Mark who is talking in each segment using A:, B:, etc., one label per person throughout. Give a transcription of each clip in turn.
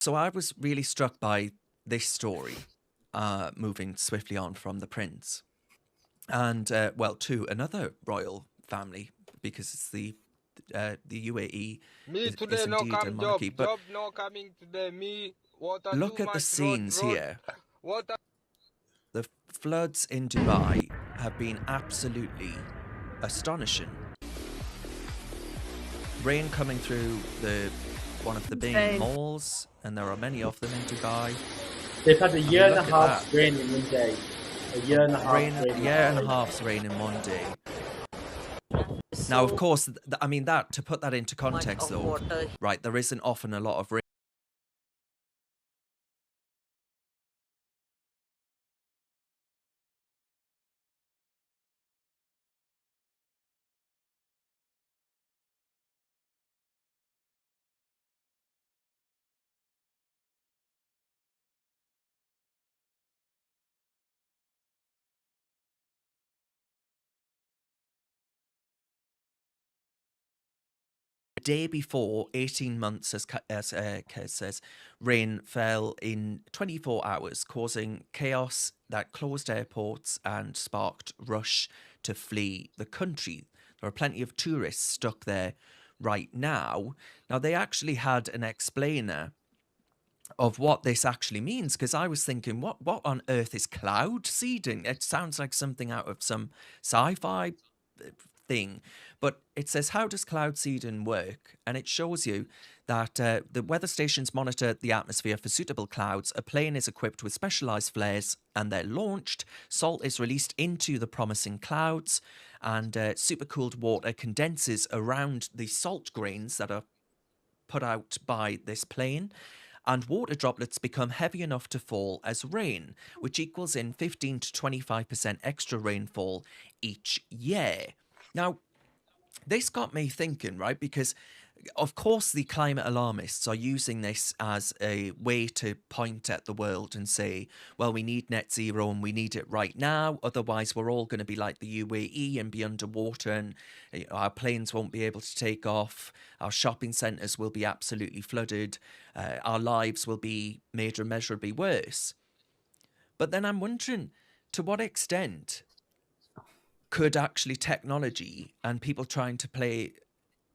A: So I was really struck by this story, moving swiftly on from the prince, and well, to another royal family because it's the UAE
B: Me
A: is
B: today no
A: indeed a
B: come job.
A: monarchy. But
B: Job no coming today. Me water
A: look
B: too
A: at the
B: much road
A: scenes
B: road
A: here.
B: water.
A: The floods in Dubai have been absolutely astonishing. Rain coming through the one of the main
C: Insane.
A: malls, and there are many of them in Dubai.
D: They've had a
A: I
D: year
A: mean,
D: and a
A: look at
D: half
A: that.
D: rain in one day. A year and a half
A: A
D: rain in
A: year
D: one
A: and a
D: day.
A: half's rain in one day. Now, of
C: So
A: course, I mean, that to put that into
C: much
A: context,
C: of
A: though,
C: water.
A: right? There isn't often a lot of rain. The day before, 18 months, as Qais says, rain fell in 24 hours, causing chaos that closed airports and sparked rush to flee the country. There are plenty of tourists stuck there right now. Now, they actually had an explainer of what this actually means, because I was thinking, what on earth is cloud seeding? It sounds like something out of some sci-fi thing. But it says, how does cloud seeding work? And it shows you that the weather stations monitor the atmosphere for suitable clouds. A plane is equipped with specialized flares and they're launched. Salt is released into the promising clouds, and supercooled water condenses around the salt grains that are put out by this plane, and water droplets become heavy enough to fall as rain, which equals in 15 to 25% extra rainfall each year. Now, this got me thinking, right? Because of course the climate alarmists are using this as a way to point at the world and say, well, we need net zero and we need it right now, otherwise we're all going to be like the UAE and be underwater, and our planes won't be able to take off, our shopping centres will be absolutely flooded, our lives will be made immeasurably worse. But then I'm wondering, to what extent could actually technology and people trying to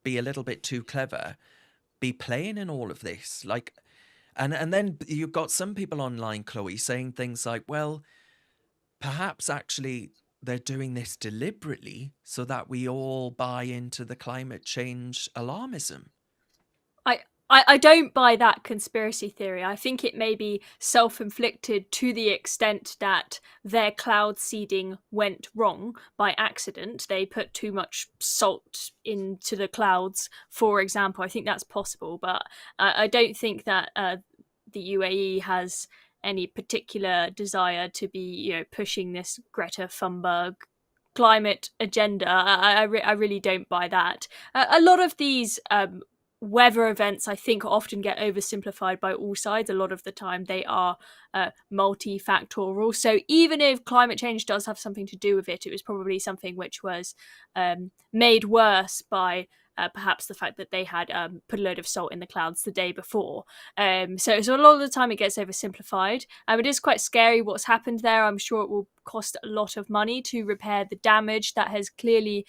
A: be a little bit too clever be playing in all of this? Like, and then you've got some people online, Chloe, saying things like, well, perhaps actually they're doing this deliberately so that we all buy into the climate change alarmism.
C: I, I don't buy that conspiracy theory. I think it may be self-inflicted to the extent that their cloud seeding went wrong by accident. They put too much salt into the clouds, for example. I think that's possible, but I don't think that the UAE has any particular desire to be, pushing this Greta Thunberg climate agenda. I really don't buy that. A lot of these weather events, I think, often get oversimplified by all sides. A lot of the time they are multifactorial, so even if climate change does have something to do with it, it was probably something which was made worse by perhaps the fact that they had put a load of salt in the clouds the day before. So a lot of the time it gets oversimplified. It is quite scary what's happened there. I'm sure it will cost a lot of money to repair the damage that has clearly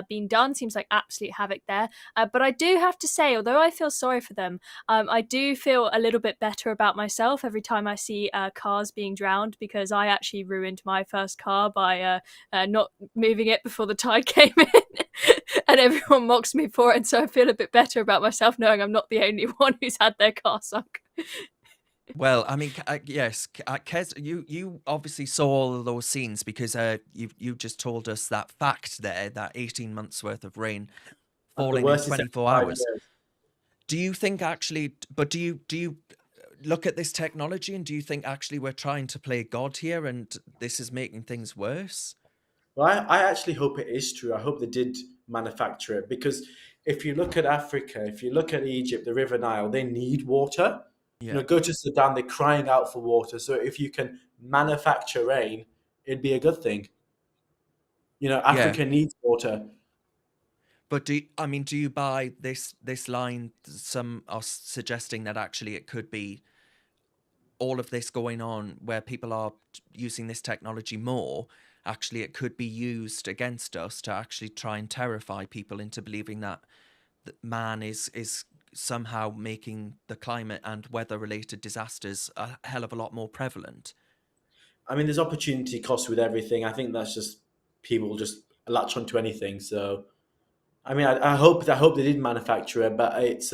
C: been done. Seems like absolute havoc there. But I do have to say, although I feel sorry for them, I do feel a little bit better about myself every time I see cars being drowned, because I actually ruined my first car by not moving it before the tide came in. And everyone mocks me for it, and so I feel a bit better about myself knowing I'm not the only one who's had their car sunk.
A: Well, I mean, yes, Kez, you obviously saw all of those scenes because you just told us that fact there, that 18 months worth of rain
D: The
A: falling in
D: worst is
A: 24
D: 5
A: hours.
D: years.
A: Do you think actually, but do you look at this technology and do you think actually we're trying to play God here and this is making things worse?
D: Well, I actually hope it is true. I hope they did manufacture it because if you look at Africa, if you look at Egypt, the River Nile, they need water.
A: Yeah.
D: Go to Sudan, they're crying out for water. So if you can manufacture rain, it'd be a good thing.
A: Yeah.
D: Africa needs water.
A: But do you buy this line? Some are suggesting that actually it could be all of this going on where people are using this technology more. Actually, it could be used against us to actually try and terrify people into believing that man is somehow making the climate and weather related disasters a hell of a lot more prevalent.
D: I mean, there's opportunity cost with everything. I think that's just people just latch onto anything. So, I mean, I hope they did manufacture it, but it's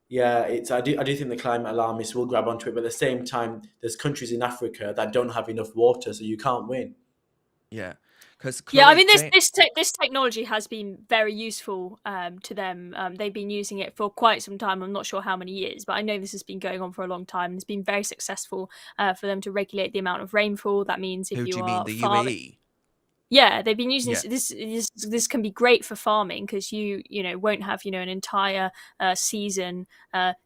D: yeah, it's I do think the climate alarmists will grab onto it, but at the same time, there's countries in Africa that don't have enough water, so you can't win.
A: Yeah, because
C: Yeah, I
A: Chloe
C: mean this technology has been very useful to them. They've been using it for quite some time. I'm not sure how many years, but I know this has been going on for a long time. It's been very successful for them to regulate the amount of rainfall. That means if
A: who do
C: you
A: you mean,
C: are
A: the
C: farming,
A: UAE?
C: yeah, they've been using
A: Yeah,
C: this can be great for farming because you know won't have an entire season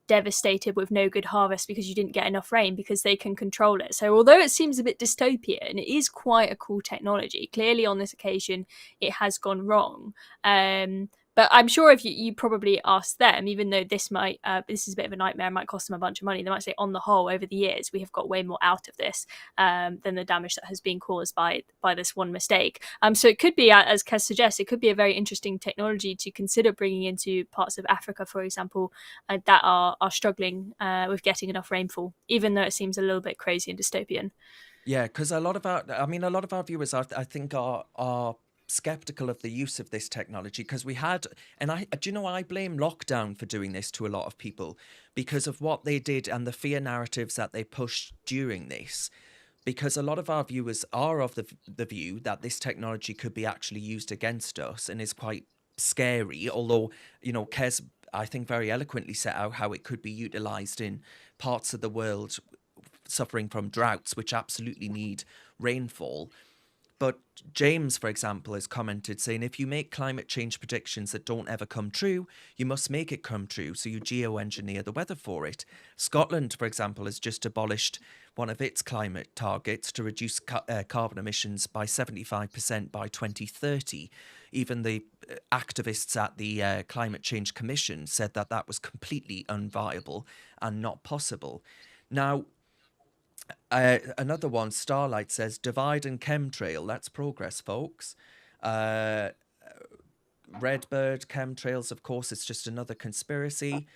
C: devastated with no good harvest because you didn't get enough rain because they can control it. So although it seems a bit dystopian, it is quite a cool technology. Clearly, on this occasion, it has gone wrong. But I'm sure if you probably ask them, even though this is a bit of a nightmare, it might cost them a bunch of money. They might say, on the whole, over the years, we have got way more out of this than the damage that has been caused by this one mistake. So it could be, as Kez suggests, it could be a very interesting technology to consider bringing into parts of Africa, for example, that are struggling with getting enough rainfall, even though it seems a little bit crazy and dystopian.
A: yeah, because a lot of our viewers, I think, are skeptical of the use of this technology because we had, and I blame lockdown for doing this to a lot of people because of what they did and the fear narratives that they pushed during this. Because a lot of our viewers are of the view that this technology could be actually used against us and is quite scary. Although, Kes, I think, very eloquently set out how it could be utilized in parts of the world suffering from droughts, which absolutely need rainfall. But James, for example, has commented saying if you make climate change predictions that don't ever come true, you must make it come true. So you geoengineer the weather for it. Scotland, for example, has just abolished one of its climate targets to reduce carbon emissions by 75% by 2030. Even the activists at the Climate Change Commission said that that was completely unviable and not possible. Now, another one, Starlight says, divide and chemtrail. That's progress, folks. Redbird, chemtrails, of course, it's just another conspiracy.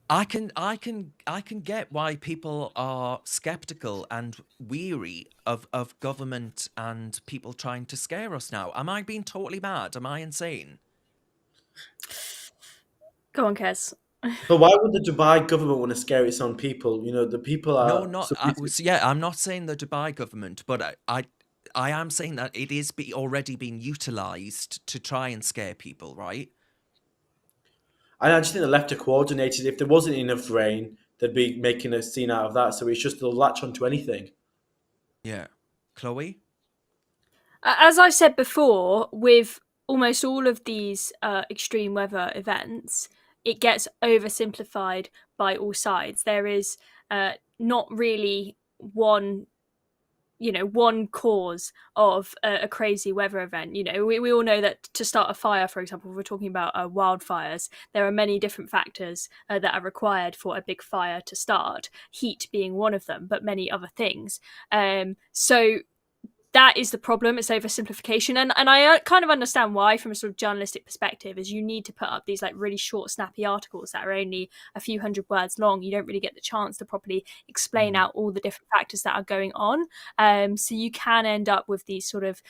A: I can get why people are skeptical and weary of government and people trying to scare us now. Am I being totally mad? Am I insane?
C: Go on, Kez.
D: But why would the Dubai government want to scare its own people? You know, the people
A: No,
D: are
A: not
D: so
A: yeah. I'm not saying the Dubai government, but I am saying that it is already being utilized to try and scare people, right?
D: I just think the left are coordinated. If there wasn't enough rain, they'd be making a scene out of that. So it's just they'll latch onto anything.
A: Yeah. Chloe?
C: As I said before, with almost all of these extreme weather events, it gets oversimplified by all sides. There is not really one cause of a crazy weather event. We all know that to start a fire, for example, if we're talking about wildfires, there are many different factors that are required for a big fire to start, heat being one of them, but many other things. So that is the problem. It's oversimplification, and I kind of understand why, from a sort of journalistic perspective, is you need to put up these like really short, snappy articles that are only a few hundred words long. You don't really get the chance to properly explain out all the different factors that are going on. So you can end up with these sort of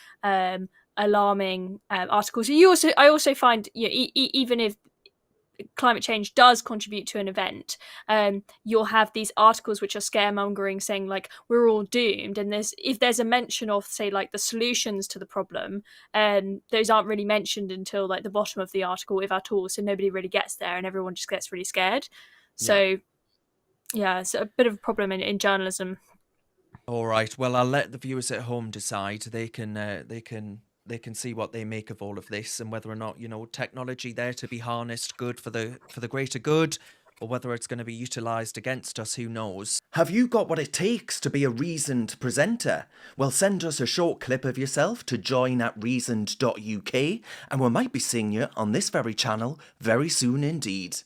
C: alarming articles. I also find, even if climate change does contribute to an event, you'll have these articles which are scaremongering, saying like we're all doomed, and if there's a mention of, say, like the solutions to the problem, those aren't really mentioned until like the bottom of the article, if at all, so nobody really gets there and everyone just gets really scared. So yeah, it's a bit of a problem in journalism.
A: All right. Well, I'll let the viewers at home decide. They can see what they make of all of this and whether or not, technology there to be harnessed good for the greater good, or whether it's going to be utilised against us, who knows. Have you got what it takes to be a reasoned presenter? Well, send us a short clip of yourself to join@reasoned.uk and we might be seeing you on this very channel very soon indeed.